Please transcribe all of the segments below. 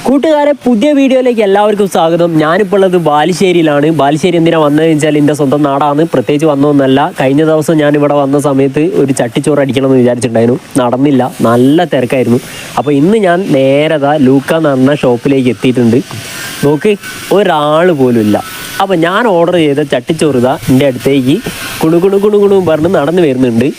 കൂട്ടുകാരെ, പുതിയ വീഡിയോയിലേക്ക് എല്ലാവർക്കും സ്വാഗതം. ഞാനിപ്പോൾ ഉള്ളത് ബാലുശ്ശേരിയിലാണ്. ബാലുശ്ശേരി എന്തിനാണ് വന്നതെന്ന് വെച്ചാൽ എൻ്റെ സ്വന്തം നാടാണ്. പ്രത്യേകിച്ച് വന്നതൊന്നല്ല. കഴിഞ്ഞ ദിവസം ഞാനിവിടെ വന്ന സമയത്ത് ഒരു ചട്ടിച്ചോറ് അടിക്കണം എന്ന് വിചാരിച്ചിട്ടുണ്ടായിരുന്നു. നടന്നില്ല, നല്ല തിരക്കായിരുന്നു. അപ്പോൾ ഇന്ന് ഞാൻ നേരെ ലൂക്ക എന്ന് പറഞ്ഞ ഷോപ്പിലേക്ക് എത്തിയിട്ടുണ്ട്. നോക്ക്, ഒരാൾ പോലും ഇല്ല. അപ്പോൾ ഞാൻ ഓർഡർ ചെയ്ത ചട്ടിച്ചോറ് എൻ്റെ അടുത്തേക്ക് കുണുകുണു പറഞ്ഞ് നടന്നു വരുന്നുണ്ട്.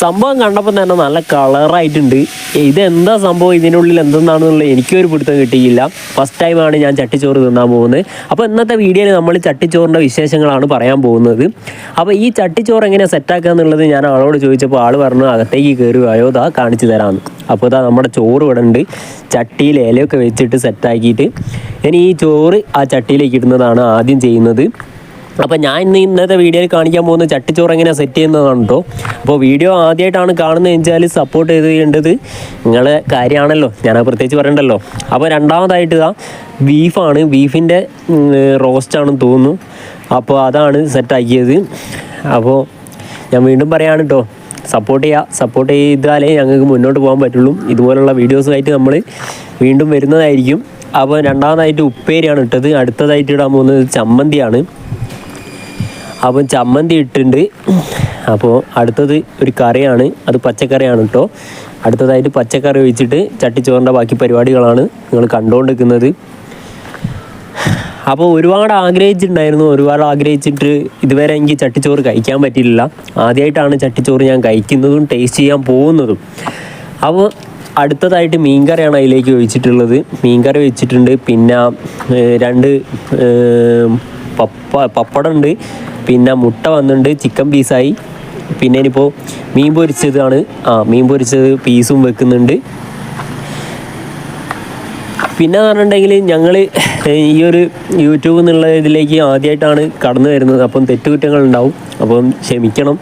സംഭവം കണ്ടപ്പോൾ തന്നെ നല്ല കളറായിട്ടുണ്ട്. ഇതെന്താ സംഭവം, ഇതിനുള്ളിൽ എന്തെന്നാണെന്നുള്ള എനിക്കൊരു പിടുത്തം കിട്ടിയില്ല. ഫസ്റ്റ് ടൈമാണ് ഞാൻ ചട്ടിച്ചോറ് തിന്നാൻ പോകുന്നത്. അപ്പോൾ ഇന്നത്തെ വീഡിയോയിൽ നമ്മൾ ചട്ടിച്ചോറിൻ്റെ വിശേഷങ്ങളാണ് പറയാൻ പോകുന്നത്. അപ്പോൾ ഈ ചട്ടിച്ചോറ് എങ്ങനെ സെറ്റാക്കുക എന്നുള്ളത് ഞാൻ ആളോട് ചോദിച്ചപ്പോൾ ആൾ പറഞ്ഞു അകത്തേക്ക് കയറുകയോ കാണിച്ചു തരാമെന്ന്. അപ്പോൾ നമ്മുടെ ചോറ് ഇവിടെ ഉണ്ട്. ചട്ടിയിൽ ഇലയൊക്കെ വെച്ചിട്ട് സെറ്റാക്കിയിട്ട് ഇനി ഈ ചോറ് ആ ചട്ടിയിലേക്ക് ഇടുന്നതാണ് ആദ്യം ചെയ്യുന്നത്. അപ്പോൾ ഞാൻ ഇന്നത്തെ വീഡിയോയിൽ കാണിക്കാൻ പോകുന്ന ചട്ടിച്ചോറ് എങ്ങനെ സെറ്റ് ചെയ്യുന്നതാണ് കേട്ടോ. അപ്പോൾ വീഡിയോ ആദ്യമായിട്ടാണ് കാണുന്നത് വെച്ചാൽ സപ്പോർട്ട് ചെയ്യേണ്ടത് നിങ്ങളെ കാര്യമാണല്ലോ, ഞാനത് പ്രത്യേകിച്ച് പറയണ്ടല്ലോ. അപ്പോൾ രണ്ടാമതായിട്ട് ബീഫാണ്, ബീഫിൻ്റെ റോസ്റ്റാണെന്ന് തോന്നുന്നു. അപ്പോൾ അതാണ് സെറ്റാക്കിയത്. അപ്പോൾ ഞാൻ വീണ്ടും പറയാണ് കേട്ടോ, സപ്പോർട്ട് ചെയ്താലേ ഞങ്ങൾക്ക് മുന്നോട്ട് പോകാൻ പറ്റുള്ളൂ. ഇതുപോലുള്ള വീഡിയോസുമായിട്ട് നമ്മൾ വീണ്ടും വരുന്നതായിരിക്കും. അപ്പോൾ രണ്ടാമതായിട്ട് ഉപ്പേരിയാണ് ഇട്ടത്. അടുത്തതായിട്ട് ഇടാൻ പോകുന്നത് ചമ്മന്തിയാണ്. അപ്പം ചമ്മന്തി ഇട്ടിട്ടുണ്ട്. അപ്പോൾ അടുത്തത് ഒരു കറിയാണ്, അത് പച്ചക്കറിയാണ് കേട്ടോ. അടുത്തതായിട്ട് പച്ചക്കറി ഒഴിച്ചിട്ട് ചട്ടിച്ചോറിൻ്റെ ബാക്കി പരിപാടികളാണ് നിങ്ങൾ കണ്ടുകൊണ്ടിരിക്കുന്നത്. അപ്പോൾ ഒരുപാട് ആഗ്രഹിച്ചിട്ട് ഇതുവരെ എനിക്ക് ചട്ടിച്ചോറ് കഴിക്കാൻ പറ്റിയില്ല. ആദ്യമായിട്ടാണ് ചട്ടിച്ചോറ് ഞാൻ കഴിക്കുന്നതും ടേസ്റ്റ് ചെയ്യാൻ പോകുന്നതും. അപ്പോൾ അടുത്തതായിട്ട് മീൻകറിയാണ് അതിലേക്ക് ഒഴിച്ചിട്ടുള്ളത്. മീൻകറി വെച്ചിട്ടുണ്ട്. പിന്നെ 2 പപ്പടം ഉണ്ട്. പിന്നെ മുട്ട വന്നിട്ടുണ്ട്, ചിക്കൻ പീസായി. പിന്നെ ഇനിയിപ്പോൾ മീൻ പൊരിച്ചതാണ്. മീൻ പൊരിച്ചത് പീസും വെക്കുന്നുണ്ട്. പിന്നെ പറഞ്ഞിട്ടുണ്ടെങ്കിൽ ഞങ്ങൾ ഈ ഒരു യൂട്യൂബ് എന്നുള്ള ഇതിലേക്ക് ആദ്യമായിട്ടാണ് കടന്നു വരുന്നത്. അപ്പം തെറ്റുകുറ്റങ്ങളുണ്ടാവും, അപ്പം ക്ഷമിക്കണം.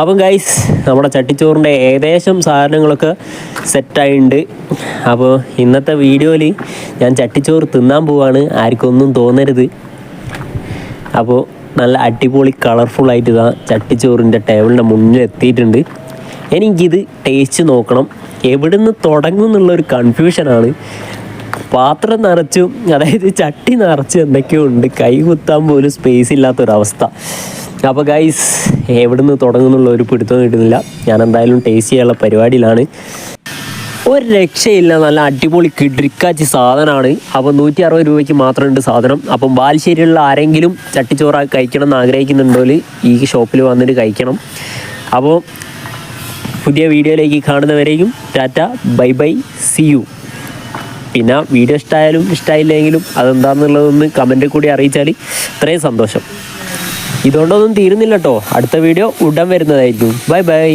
അപ്പം ഗൈസ്, നമ്മുടെ ചട്ടിച്ചോറിൻ്റെ ഏകദേശം സാധനങ്ങളൊക്കെ സെറ്റായിട്ടുണ്ട്. അപ്പോൾ ഇന്നത്തെ വീഡിയോയിൽ ഞാൻ ചട്ടിച്ചോറ് തിന്നാൻ പോവാണ്, ആർക്കൊന്നും തോന്നരുത്. അപ്പോൾ നല്ല അടിപൊളി കളർഫുള്ളായിട്ട് ചട്ടിച്ചോറിൻ്റെ ടേബിളിൻ്റെ മുന്നിൽ എത്തിയിട്ടുണ്ട്. എനിക്കിത് ടേസ്റ്റ് നോക്കണം, എവിടുന്ന് തുടങ്ങും എന്നുള്ളൊരു കൺഫ്യൂഷനാണ്. പാത്രം നിറച്ചു, അതായത് ചട്ടി നിറച്ച് എന്തൊക്കെയോ ഉണ്ട്, കൈ കുത്താൻ പോലും സ്പേസ് ഇല്ലാത്തൊരവസ്ഥ. അപ്പോൾ ഗൈസ്, എവിടുന്ന് തുടങ്ങുന്നുള്ള ഒരു പിടുത്തം കിട്ടുന്നില്ല. ഞാൻ എന്തായാലും ടേസ്റ്റ് ചെയ്യാനുള്ള പരിപാടിയിലാണ്. ഒരു രക്ഷയില്ല, നല്ല അടിപൊളി കിഡ്രിക്കാച്ചി സാധനമാണ്. അപ്പോൾ 160 രൂപയ്ക്ക് മാത്രമുണ്ട് സാധനം. അപ്പം ബാലുശ്ശേരിയിലുള്ള ആരെങ്കിലും ചട്ടിച്ചോറ് കഴിക്കണം എന്ന് ആഗ്രഹിക്കുന്നുണ്ടെങ്കിൽ ഈ ഷോപ്പിൽ വന്നിട്ട് കഴിക്കണം. അപ്പോൾ പുതിയ വീഡിയോയിലേക്ക് കാണുന്നവരെയും tata, bye bye, see you. പിന്നെ വീഡിയോ ഇഷ്ടമായാലും ഇഷ്ടമായില്ലെങ്കിലും അതെന്താണെന്നുള്ളതൊന്ന് കമൻറ്റിൽ കൂടി അറിയിച്ചാൽ ഇത്രയും സന്തോഷം. ഇതുകൊണ്ടൊന്നും തീരുന്നില്ല കേട്ടോ. അടുത്ത വീഡിയോ ഉടൻ വരുന്നതായിരിക്കും. Bye bye.